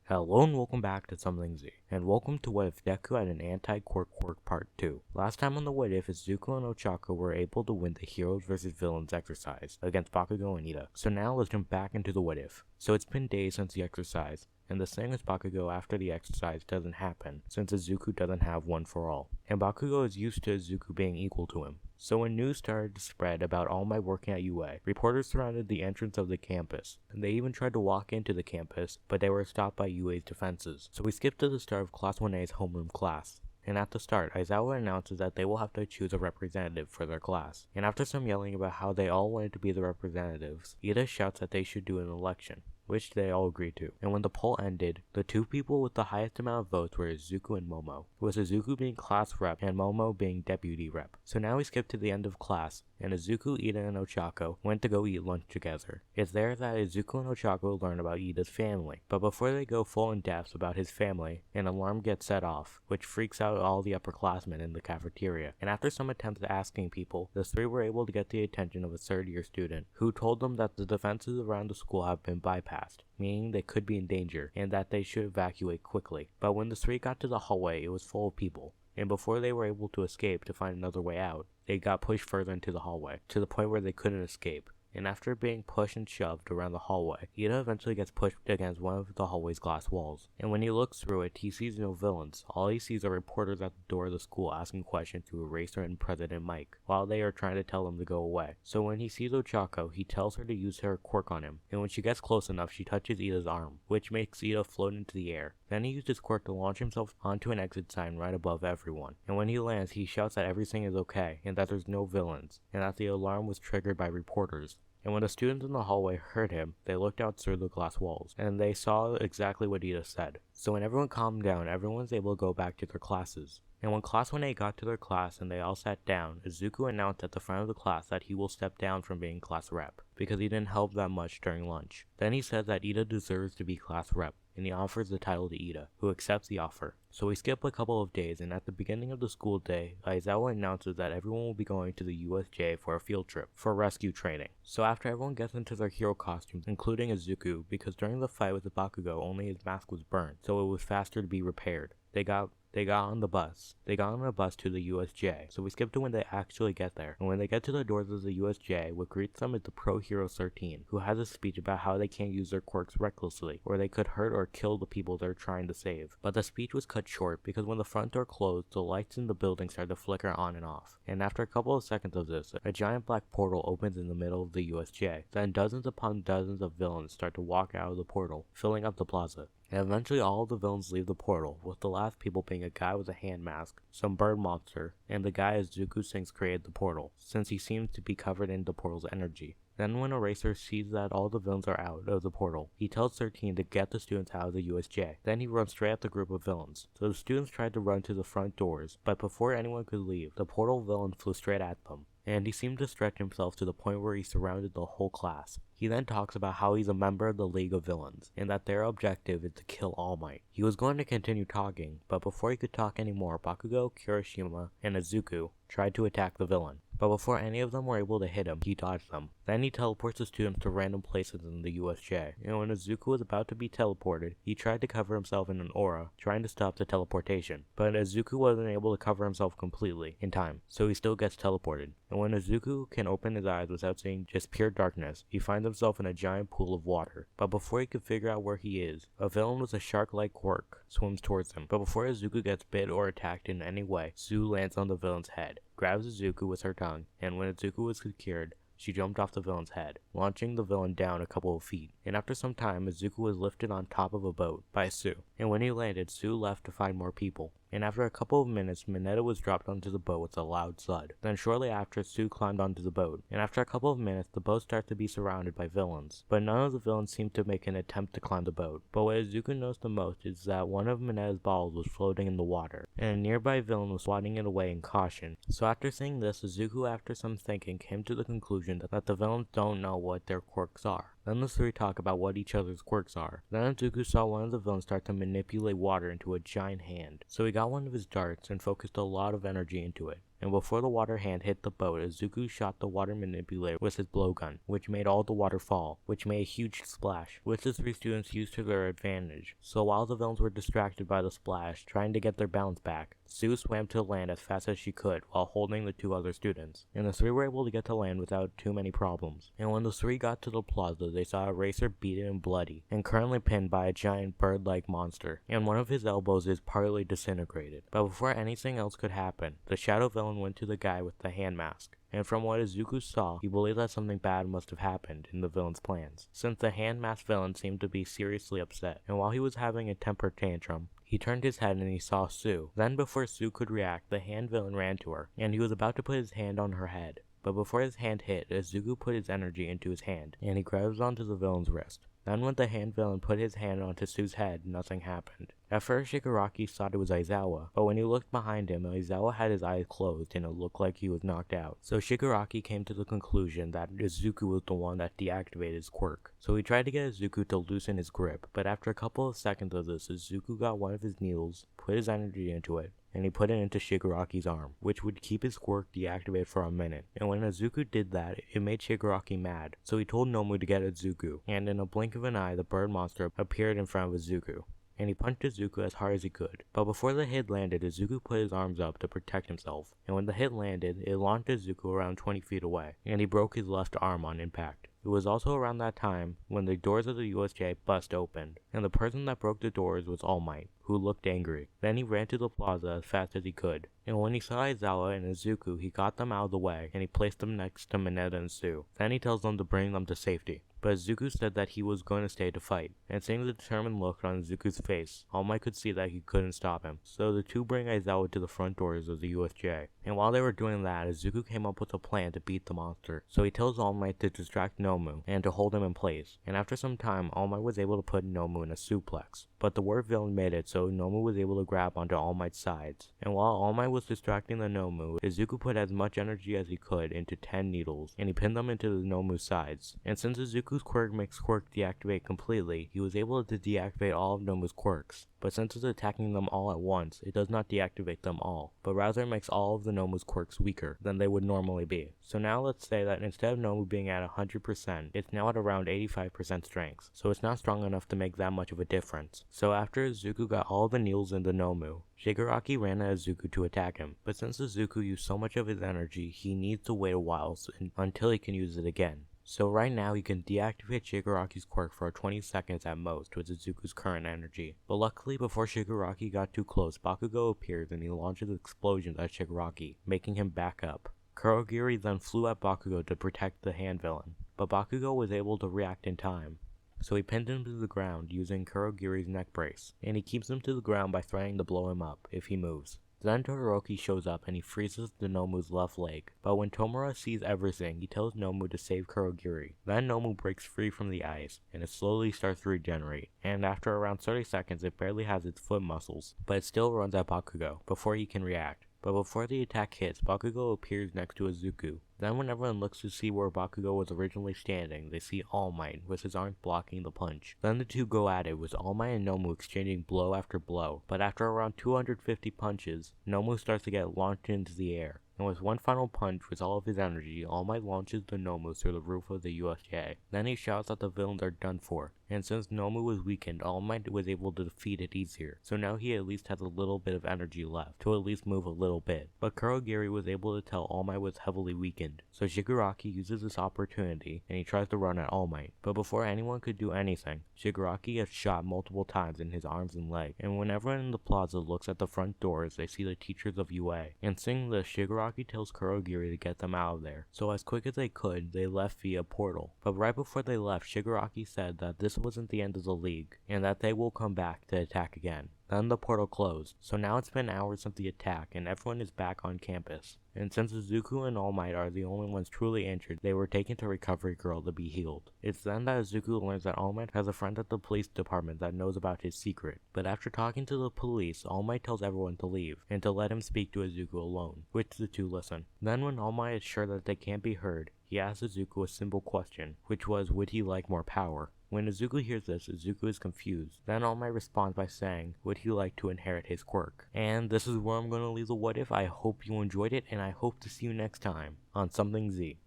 Hello and welcome back to Something Z, and welcome to What If Deku had an anti-Quirk Part 2. Last time on the What If, Izuku and Ochako were able to win the Heroes vs Villains exercise against Bakugo and Ida. So now let's jump back into the What If. So it's been days since the exercise, and the thing is Bakugo after the exercise doesn't happen, since Izuku doesn't have one for all. And Bakugo is used to Izuku being equal to him. So when news started to spread about All Might working at UA, reporters surrounded the entrance of the campus, and they even tried to walk into the campus, but they were stopped by UA's defenses. So we skip to the start of Class 1A's homeroom class. And at the start, Aizawa announces that they will have to choose a representative for their class. And after some yelling about how they all wanted to be the representatives, Ida shouts that they should do an election, which they all agree to. And when the poll ended, the two people with the highest amount of votes were Izuku and Momo, with Izuku being class rep and Momo being deputy rep. So now we skip to the end of class, and Izuku, Ida, and Ochako went to go eat lunch together. It's there that Izuku and Ochako learn about Ida's family, but before they go full in depth about his family, an alarm gets set off, which freaks out all the upperclassmen in the cafeteria. And after some attempts at asking people, the three were able to get the attention of a third-year student, who told them that the defenses around the school have been bypassed, meaning they could be in danger, and that they should evacuate quickly. But when the three got to the hallway, it was full of people, and before they were able to escape to find another way out, they got pushed further into the hallway, to the point where they couldn't escape. And after being pushed and shoved around the hallway, Ida eventually gets pushed against one of the hallway's glass walls. And when he looks through it, he sees no villains. All he sees are reporters at the door of the school asking questions to Eraser and President Mike, while they are trying to tell him to go away. So when he sees Ochako, he tells her to use her quirk on him, and when she gets close enough, she touches Ida's arm, which makes Ida float into the air. Then he used his quirk to launch himself onto an exit sign right above everyone. And when he lands, he shouts that everything is okay, and that there's no villains, and that the alarm was triggered by reporters. And when the students in the hallway heard him, they looked out through the glass walls, and they saw exactly what Ida said. So when everyone calmed down, everyone was able to go back to their classes. And when Class 1A got to their class and they all sat down, Izuku announced at the front of the class that he will step down from being class rep, because he didn't help that much during lunch. Then he says that Ida deserves to be class rep, and he offers the title to Ida, who accepts the offer. So we skip a couple of days, and at the beginning of the school day, Aizawa announces that everyone will be going to the USJ for a field trip for rescue training. So after everyone gets into their hero costumes, including Izuku, because during the fight with the Bakugo only his mask was burned, so it was faster to be repaired. They got on the bus. They got on a bus to the USJ. So we skip to when they actually get there. And when they get to the doors of the USJ, what greets them is the Pro Hero 13, who has a speech about how they can't use their quirks recklessly, or they could hurt or kill the people they're trying to save. But the speech was cut short because when the front door closed, the lights in the building started to flicker on and off. And after a couple of seconds of this, a giant black portal opens in the middle of the USJ. Then dozens upon dozens of villains start to walk out of the portal, filling up the plaza. And eventually all of the villains leave the portal, with the last people being a guy with a hand mask, some bird monster, and the guy Izuku thinks created the portal, since he seems to be covered in the portal's energy. Then when Eraser sees that all the villains are out of the portal, he tells 13 to get the students out of the USJ. Then he runs straight at the group of villains. So the students tried to run to the front doors, but before anyone could leave, the portal villain flew straight at them, and he seemed to stretch himself to the point where he surrounded the whole class. He then talks about how he's a member of the League of Villains, and that their objective is to kill All Might. He was going to continue talking, but before he could talk anymore, Bakugo, Kirishima, and Izuku tried to attack the villain. But before any of them were able to hit him, he dodged them. Then he teleports the students to random places in the USJ, and when Izuku was about to be teleported, he tried to cover himself in an aura, trying to stop the teleportation. But Izuku wasn't able to cover himself completely in time, so he still gets teleported. And when Izuku can open his eyes without seeing just pure darkness, he finds himself in a giant pool of water. But before he could figure out where he is, a villain with a shark-like quirk swims towards him. But before Izuku gets bit or attacked in any way, Sue lands on the villain's head, grabs Izuku with her tongue, and when Izuku was secured, she jumped off the villain's head, launching the villain down a couple of feet. And after some time, Izuku was lifted on top of a boat by Sue. And when he landed, Sue left to find more people. And after a couple of minutes, Mineta was dropped onto the boat with a loud thud. Then shortly after, Sue climbed onto the boat. And after a couple of minutes, the boat started to be surrounded by villains. But none of the villains seemed to make an attempt to climb the boat. But what Izuku noticed the most is that one of Mineta's balls was floating in the water, and a nearby villain was swatting it away in caution. So after seeing this, Izuku, after some thinking, came to the conclusion that the villains don't know what their quirks are. Then the three talk about what each other's quirks are. Then Deku saw one of the villains start to manipulate water into a giant hand. So he got one of his darts and focused a lot of energy into it. and before the water hand hit the boat, Izuku shot the water manipulator with his blowgun, which made all the water fall, which made a huge splash, which the three students used to their advantage. So while the villains were distracted by the splash, trying to get their balance back, Sue swam to land as fast as she could while holding the two other students, and the three were able to get to land without too many problems. And when the three got to the plaza, they saw a racer beaten and bloody, and currently pinned by a giant bird-like monster, and one of his elbows is partly disintegrated. But before anything else could happen, the shadow villain went to the guy with the hand mask. And from what Izuku saw, he believed that something bad must have happened in the villain's plans, since the hand-masked villain seemed to be seriously upset, and while he was having a temper tantrum, he turned his head and he saw Sue. Then before Sue could react, the hand villain ran to her, and he was about to put his hand on her head. But before his hand hit, Izuku put his energy into his hand, and he grabs onto the villain's wrist. Then when the hand villain put his hand onto Sue's head, nothing happened. At first, Shigaraki thought it was Aizawa, but when he looked behind him, Aizawa had his eyes closed and it looked like he was knocked out. So Shigaraki came to the conclusion that Izuku was the one that deactivated his quirk. So he tried to get Izuku to loosen his grip, but after a couple of seconds of this, Izuku got one of his needles, put his energy into it, and he put it into Shigaraki's arm, which would keep his quirk deactivated for a minute. And when Izuku did that, it made Shigaraki mad, so he told Nomu to get Izuku, and in a blink of an eye, the bird monster appeared in front of Izuku, and he punched Izuku as hard as he could. But before the hit landed, Izuku put his arms up to protect himself, and when the hit landed, it launched Izuku around 20 feet away, and he broke his left arm on impact. It was also around that time when the doors of the USJ bust open, and the person that broke the doors was All Might, who looked angry. Then he ran to the plaza as fast as he could, and when he saw Aizawa and Izuku, he got them out of the way, and he placed them next to Mineta and Sue. Then he tells them to bring them to safety. But Izuku said that he was going to stay to fight, and seeing the determined look on Izuku's face, All Might could see that he couldn't stop him. So the two bring Aizawa to the front doors of the USJ, and while they were doing that, Izuku came up with a plan to beat the monster. So he tells All Might to distract Nomu, and to hold him in place, and after some time, All Might was able to put Nomu in a suplex. But the word villain made it so Nomu was able to grab onto All Might's sides, and while All Might was distracting the Nomu, Izuku put as much energy as he could into 10 needles, and he pinned them into the Nomu's sides. And since Izuku's quirk makes quirk deactivate completely, he was able to deactivate all of Nomu's quirks. But since it's attacking them all at once, it does not deactivate them all, but rather makes all of the Nomu's quirks weaker than they would normally be. So now let's say that instead of Nomu being at 100%, it's now at around 85% strength, so it's not strong enough to make that much of a difference. So after Izuku got all the needles into Nomu, Shigaraki ran at Izuku to attack him, but since Izuku used so much of his energy, he needs to wait a while until he can use it again. So right now he can deactivate Shigaraki's quirk for 20 seconds at most with Izuku's current energy. But luckily before Shigaraki got too close, Bakugo appears and he launches explosions at Shigaraki, making him back up. Kurogiri then flew at Bakugo to protect the hand villain, but Bakugo was able to react in time. So he pinned him to the ground using Kurogiri's neck brace, and he keeps him to the ground by threatening to blow him up if he moves. Then Todoroki shows up and he freezes the Nomu's left leg, but when Tomura sees everything, he tells Nomu to save Kurogiri. Then Nomu breaks free from the ice, and it slowly starts to regenerate, and after around 30 seconds it barely has its foot muscles, but it still runs at Bakugo before he can react. But before the attack hits, Bakugo appears next to Izuku. Then when everyone looks to see where Bakugo was originally standing, they see All Might, with his arms blocking the punch. Then the two go at it, with All Might and Nomu exchanging blow after blow, but after around 250 punches, Nomu starts to get launched into the air. And with one final punch with all of his energy, All Might launches the Nomu through the roof of the USJ. Then he shouts that the villains are done for, and since Nomu was weakened, All Might was able to defeat it easier, so now he at least has a little bit of energy left, to at least move a little bit. But Kurogiri was able to tell All Might was heavily weakened, so Shigaraki uses this opportunity, and he tries to run at All Might. But before anyone could do anything, Shigaraki gets shot multiple times in his arms and leg, and when everyone in the plaza looks at the front doors, they see the teachers of UA. And seeing this, Shigaraki tells Kurogiri to get them out of there. So as quick as they could, they left via portal. But right before they left, Shigaraki said that this wasn't the end of the league, and that they will come back to attack again. Then the portal closed, so now it's been hours since the attack and everyone is back on campus. And since Izuku and All Might are the only ones truly injured, they were taken to Recovery Girl to be healed. It's then that Izuku learns that All Might has a friend at the police department that knows about his secret. But after talking to the police, All Might tells everyone to leave, and to let him speak to Izuku alone, which the two listen. Then when All Might is sure that they can't be heard, he asks Izuku a simple question, which was, would he like more power? When Izuku hears this, Izuku is confused. Then All Might responds by saying, would he like to inherit his quirk? And this is where I'm going to leave the what if. I hope you enjoyed it, and I hope to see you next time on Something Z.